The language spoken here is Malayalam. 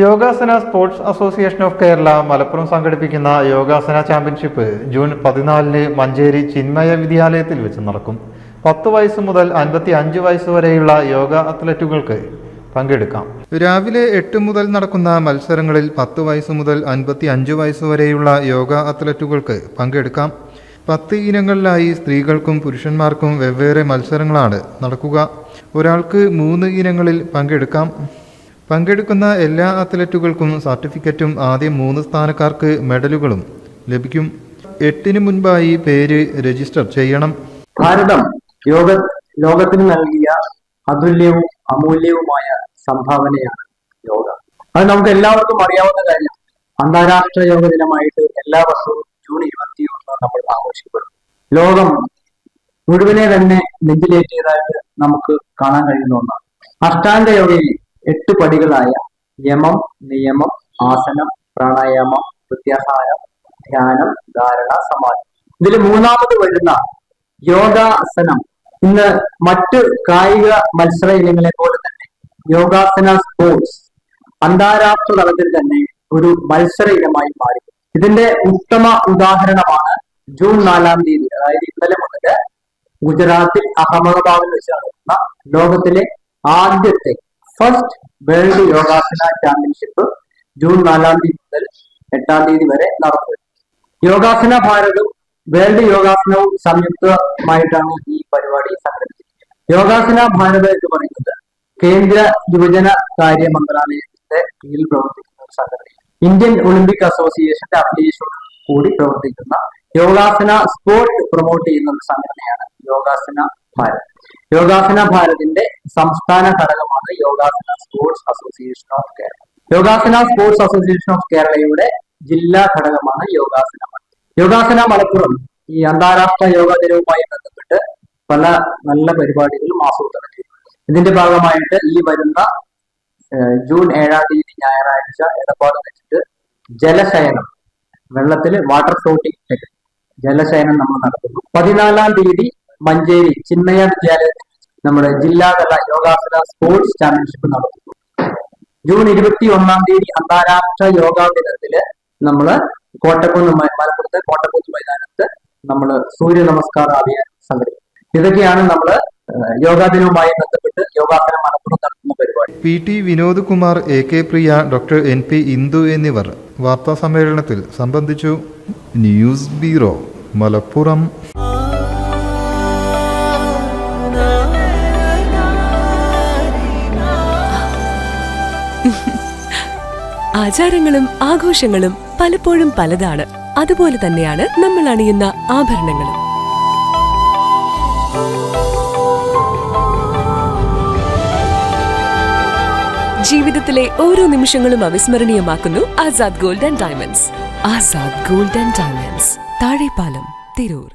യോഗാസന sports association of Kerala Malappuram സംഘടിപ്പിക്കുന്ന യോഗാസന ചാമ്പ്യൻഷിപ്പ് ജൂൺ 14 മഞ്ചേരി ചിന്മയ വിദ്യാലയത്തിൽ വെച്ച് നടക്കും. 10 വയസ്സ് മുതൽ 55 വയസ്സ് വരെയുള്ള യോഗ അത്ലറ്റുകൾക്ക് പങ്കെടുക്കാം. രാവിലെ 8 മുതൽ നടക്കുന്ന മത്സരങ്ങളിൽ 10 വയസ്സ് മുതൽ 55 വയസ്സ് വരെയുള്ള യോഗ അത്ലറ്റുകൾക്ക് പങ്കെടുക്കാം. 10 ഇനങ്ങളിലായി സ്ത്രീകൾക്കും പുരുഷന്മാർക്കും വെവ്വേറെ മത്സരങ്ങളാണ് നടക്കുക. ഒരാൾക്ക് 3 ഇനങ്ങളിൽ പങ്കെടുക്കാം. പങ്കെടുക്കുന്ന എല്ലാ അത്ലറ്റുകൾക്കും സർട്ടിഫിക്കറ്റും ആദ്യം 3 സ്ഥാനക്കാർക്ക് മെഡലുകളും ലഭിക്കും. 8-ന് മുൻപായി പേര് രജിസ്റ്റർ ചെയ്യണം. ഭാരതം ലോകത്തിന് നൽകിയ അതുല്യവും അമൂല്യവുമായ സംഭാവനയാണ് യോഗ. അത് നമുക്ക് എല്ലാവർക്കും അറിയാവുന്ന കാര്യം. അന്താരാഷ്ട്ര യോഗ ദിനമായിട്ട് എല്ലാ വർഷവും ജൂൺ 21 നമ്മൾ ആഘോഷിക്കപ്പെടും. ലോകം മുഴുവനെ തന്നെ നെഞ്ചിലേറ്റിയതായിട്ട് നമുക്ക് കാണാൻ കഴിയുന്ന ഒന്നാണ്. അഷ്ടാംഗ യോഗയിൽ 8 പടികളായ യമം, നിയമം, ആസനം, പ്രാണായാമം, പ്രത്യാഹാരം, ധ്യാനം, ധാരണ, സമാധി. ഇതിൽ 3ാമത് വരുന്ന യോഗാസനം ഇന്ന് മറ്റ് കായിക മത്സര ഇനങ്ങളെ പോലെ തന്നെ യോഗാസന സ്പോർട്സ് അന്താരാഷ്ട്ര തലത്തിൽ തന്നെ ഒരു മത്സര ഇനമായി മാറി. ഇതിന്റെ ഉത്തമ ഉദാഹരണമാണ് ജൂൺ 4-ാം തീയതി, അതായത് ഇന്നലെ മുതൽ ഗുജറാത്തിൽ അഹമ്മദാബാദിൽ വെച്ച് നടക്കുന്ന ലോകത്തിലെ ആദ്യത്തെ ഫസ്റ്റ് വേൾഡ് യോഗാസന ചാമ്പ്യൻഷിപ്പ് ജൂൺ 4-ാം തീയതി മുതൽ 8-ാം തീയതി വരെ നടന്നു. യോഗാസന ഭാരതും വേൾഡ് യോഗാസനവും സംയുക്തമായിട്ടാണ് ഈ പരിപാടി സംഘടിപ്പിച്ചത്. യോഗാസന ഭാരത് എന്ന് പറയുന്നത് കേന്ദ്ര യുവജന കാര്യ മന്ത്രാലയത്തിന്റെ കീഴിൽ പ്രവർത്തിക്കുന്ന ഒരു സംഘടന. ഇന്ത്യൻ ഒളിമ്പിക് അസോസിയേഷന്റെ അഫിലിയേഷനോട് കൂടി പ്രവർത്തിക്കുന്ന യോഗാസന സ്പോർട്ട് പ്രൊമോട്ട് ചെയ്യുന്ന ഒരു സംഘടനയാണ് യോഗാസന ഭാരത്. യോഗാസന ഭാരതിന്റെ സംസ്ഥാന ഘടകമാണ് Yogasana sports association of Kerala. Yogasana sports association of കേരളയുടെ ജില്ലാ ഘടകമാണ് യോഗാസന മലപ്പുറം. യോഗാസന മലപ്പുറം ഈ അന്താരാഷ്ട്ര യോഗ ദിനവുമായി ബന്ധപ്പെട്ട് പല നല്ല പരിപാടികളും ആസൂത്രണം ചെയ്തു. ഇതിന്റെ ഭാഗമായിട്ട് ഈ വരുന്ന ജൂൺ 7-ാം തീയതി ഞായറാഴ്ച എടപ്പാട് വെച്ചിട്ട് ജലശയനം, വെള്ളത്തിൽ വാട്ടർ ഫ്ലോട്ടിംഗ് ടെക്നിക് ജലശയനം നമ്മൾ നടത്തുന്നു. 14-ാം തീയതി മഞ്ചേരി ചിന്മയ വിദ്യാലയത്തിൽ നമ്മുടെ ജില്ലാതല യോഗാസന സ്പോർട്സ് ചാമ്പ്യൻഷിപ്പ് നടത്തുന്നു. ജൂൺ 21-ാം തീയതി അന്താരാഷ്ട്ര യോഗാ ദിനത്തില് നമ്മള് മലപ്പുറത്തെ കോട്ടക്കുന്ന് മൈതാനത്ത് നമ്മള് സൂര്യ നമസ്കാര അഭിയാനം സംഘടിപ്പിക്കും. ഇതൊക്കെയാണ് നമ്മള് യോഗാ ദിനവുമായി ബന്ധപ്പെട്ട് യോഗാസന മലപ്പുറം നടത്തുന്ന പരിപാടി. PT വിനോദ് കുമാർ, AK പ്രിയ, ഡോക്ടർ NP ഇന്ദു എന്നിവർ വാർത്താ സമ്മേളനത്തിൽ സംബന്ധിച്ചു. News bureau, Malappuram. ആചാരങ്ങളും ആഘോഷങ്ങളും പലപ്പോഴും പലതാണ്. അതുപോലെ തന്നെയാണ് നമ്മൾ അണിയുന്ന ആഭരണങ്ങളും. ജീവിതത്തിലെ ഓരോ നിമിഷങ്ങളും അവിസ്മരണീയമാക്കുന്നു Azad gold and diamonds. Azad gold and diamonds, Thazhepalam, Tirur.